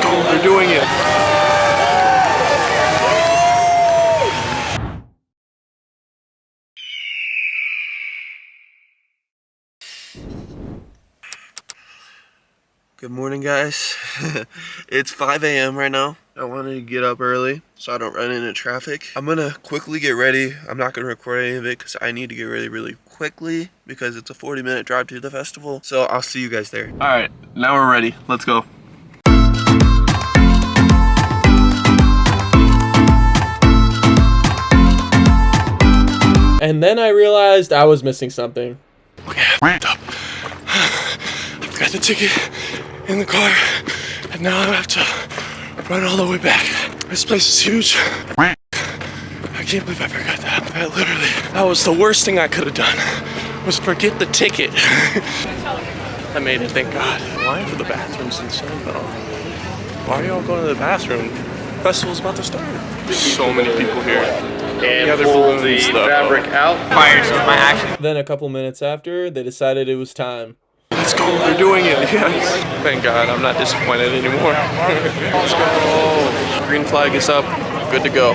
go. We're doing it. Good morning, guys. It's 5 a.m. right now. I wanted to get up early so I don't run into traffic. I'm gonna quickly get ready. I'm not gonna record any of it because I need to get ready really quickly because it's a 40-minute drive to the festival. So I'll see you guys there. All right, now we're ready. Let's go. And then I realized I was missing something. Okay, I up. I've got the ticket in the car, and now I have to run all the way back. This place is huge. I can't believe I forgot that. That was the worst thing I could have done, was forget the ticket. I made it, thank God. Line for the bathrooms insane though. Why are y'all going to the bathroom? Festival's about to start. There's so many people here. And pull the fabric out. Fires with my action. Then a couple minutes after, they decided it was time. Let's go, we're doing it, yes. Thank God, I'm not disappointed anymore. Let's go. Green flag is up, good to go.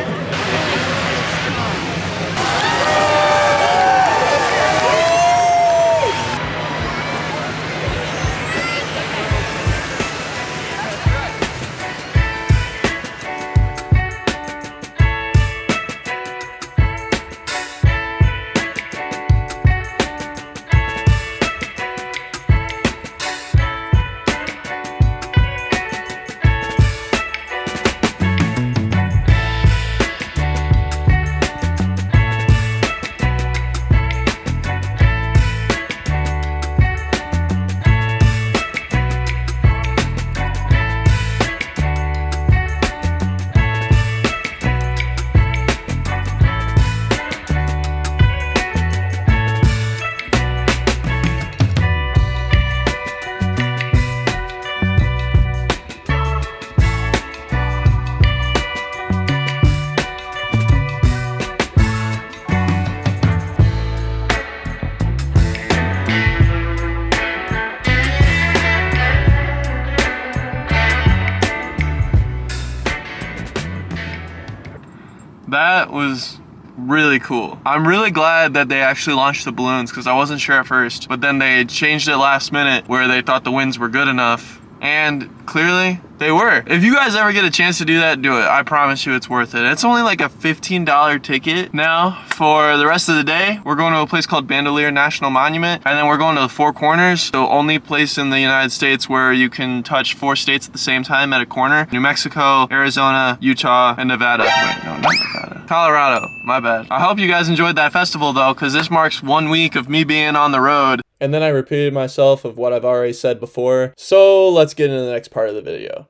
That was really cool. I'm really glad that they actually launched the balloons because I wasn't sure at first, but then they changed it last minute where they thought the winds were good enough, and clearly they were. If you guys ever get a chance to do that, do it. I promise you it's worth it. It's only like a $15 ticket. Now, for the rest of the day, we're going to a place called Bandelier National Monument, and then we're going to the Four Corners, the only place in the United States where you can touch 4 states at the same time at a corner. New Mexico, Arizona, Utah, and Nevada. Wait, no, not Nevada. Colorado, my bad. I hope you guys enjoyed that festival though, because this marks 1 week of me being on the road. And then I repeated myself of what I've already said before. So let's get into the next part of the video.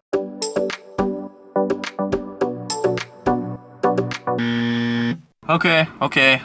Okay,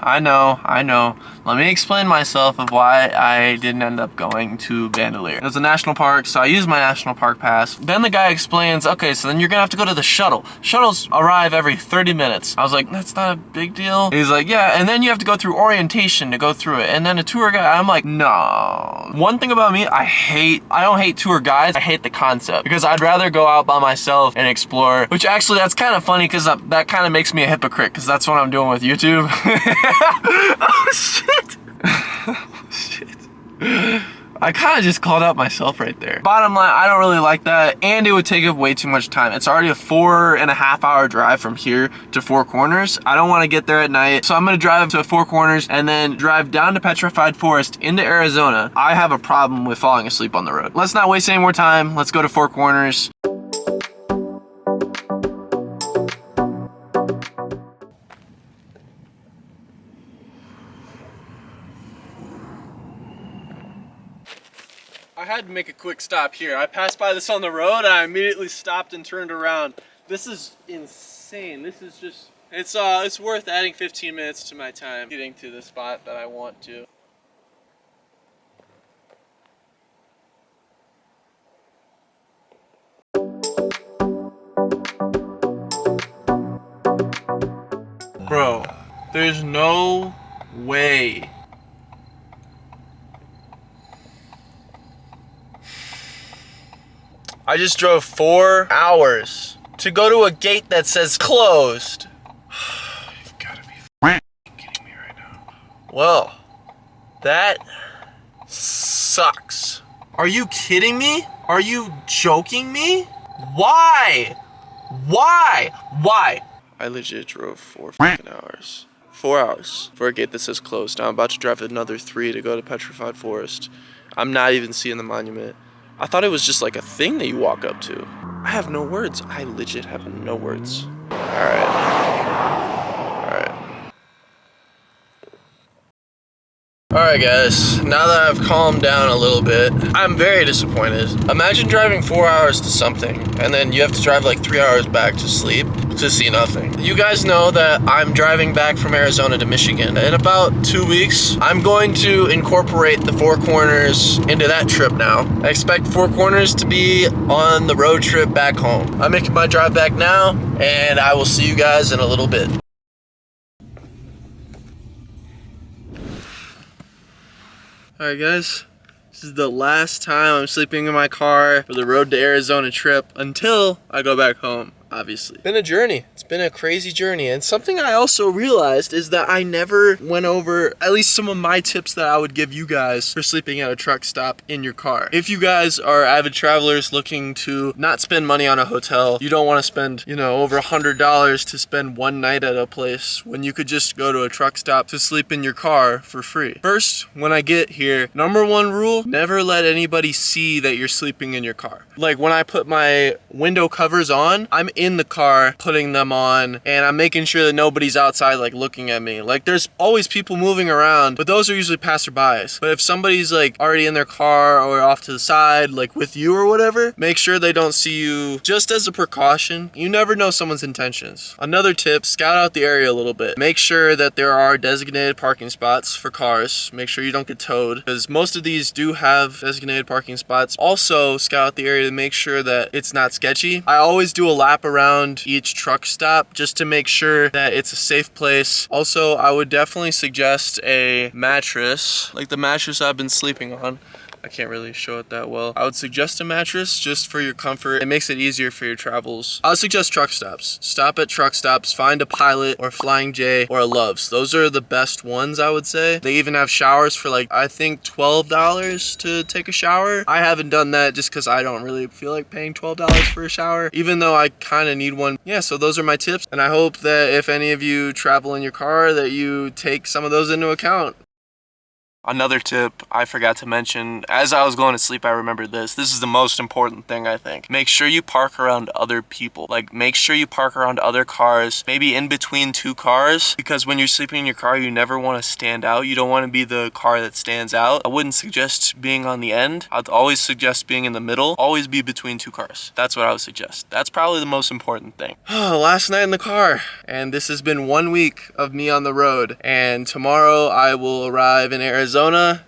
I know. Let me explain myself of why I didn't end up going to Bandelier. It was a national park, so I used my national park pass. Then the guy explains, okay, so then you're gonna have to go to the shuttle. Shuttles arrive every 30 minutes. I was like, that's not a big deal. He's like, yeah, and then you have to go through orientation to go through it. And then a tour guide, I'm like, no. One thing about me, I don't hate tour guides, I hate the concept. Because I'd rather go out by myself and explore, which actually that's kind of funny because that kind of makes me a hypocrite because that's what I'm doing with YouTube. Oh shit. Oh shit. I kind of just called out myself right there. Bottom line, I don't really like that, and it would take up way too much time. It's already a 4.5 hour drive from here to Four Corners. I don't want to get there at night, so I'm gonna drive to Four Corners and then drive down to Petrified Forest into Arizona. I have a problem with falling asleep on the road. Let's not waste any more time. Let's go to Four Corners. I had to make a quick stop here. I passed by this on the road and I immediately stopped and turned around. This is insane. This is just, it's worth adding 15 minutes to my time getting to the spot that I want to. Bro, there's no way. I just drove 4 hours to go to a gate that says closed. You've got to be kidding me right now. Well, that sucks. Are you kidding me? Are you joking me? Why? Why? I legit drove 4 fucking hours. 4 hours for a gate that says closed. Now I'm about to drive another 3 to go to Petrified Forest. I'm not even seeing the monument. I thought it was just like a thing that you walk up to. I have no words. I legit have no words. Alright guys, now that I've calmed down a little bit, I'm very disappointed. Imagine driving 4 hours to something, and then you have to drive like 3 hours back to sleep to see nothing. You guys know that I'm driving back from Arizona to Michigan. In about 2 weeks, I'm going to incorporate the Four Corners into that trip now. I expect Four Corners to be on the road trip back home. I'm making my drive back now, and I will see you guys in a little bit. Alright guys, this is the last time I'm sleeping in my car for the road to Arizona trip until I go back home, obviously. Been a journey. It's been a crazy journey. And something I also realized is that I never went over at least some of my tips that I would give you guys for sleeping at a truck stop in your car. If you guys are avid travelers looking to not spend money on a hotel, you don't want to spend, you know, over $100 to spend one night at a place when you could just go to a truck stop to sleep in your car for free. First, when I get here, number one rule, never let anybody see that you're sleeping in your car. Like when I put my window covers on, I'm in the car putting them on, and I'm making sure that nobody's outside like looking at me. Like there's always people moving around, but those are usually passerbys. But if somebody's like already in their car or off to the side like with you or whatever, make sure they don't see you. Just as a precaution, you never know someone's intentions. Another tip, scout out the area a little bit. Make sure that there are designated parking spots for cars. Make sure you don't get towed, because most of these do have designated parking spots. Also scout out the area to make sure that it's not sketchy. I always do a lap around each truck stop just to make sure that it's a safe place. Also, I would definitely suggest a mattress, like the mattress I've been sleeping on. I can't really show it that well. I would suggest a mattress just for your comfort. It makes it easier for your travels. I would suggest truck stops. Stop at truck stops, find a Pilot or Flying J or a Love's. Those are the best ones, I would say. They even have showers for like, I think $12 to take a shower. I haven't done that just because I don't really feel like paying $12 for a shower, even though I kind of need one. Yeah, so those are my tips. And I hope that if any of you travel in your car, that you take some of those into account. Another tip I forgot to mention, as I was going to sleep, I remembered this. This is the most important thing, I think. Make sure you park around other people. Like, make sure you park around other cars, maybe in between two cars, because when you're sleeping in your car, you never want to stand out. You don't want to be the car that stands out. I wouldn't suggest being on the end. I'd always suggest being in the middle. Always be between two cars. That's what I would suggest. That's probably the most important thing. Last night in the car, and this has been 1 week of me on the road, and tomorrow I will arrive in Arizona,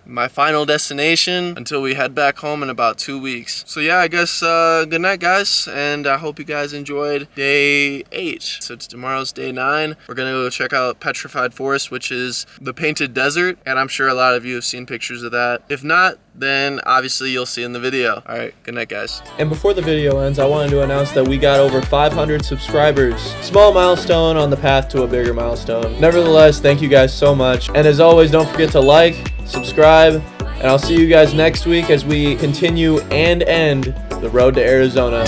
my final destination, until we head back home in about 2 weeks. So yeah, I guess good night guys, and I hope you guys enjoyed day 8. So tomorrow's day 9. We're gonna go check out Petrified Forest, which is the painted desert, and I'm sure a lot of you have seen pictures of that. If not, then obviously you'll see in the video. All right, good night guys. And before the video ends, I wanted to announce that we got over 500 subscribers. Small milestone on the path to a bigger milestone. Nevertheless, thank you guys so much. And as always, don't forget to like, subscribe, and I'll see you guys next week as we continue and end the road to Arizona.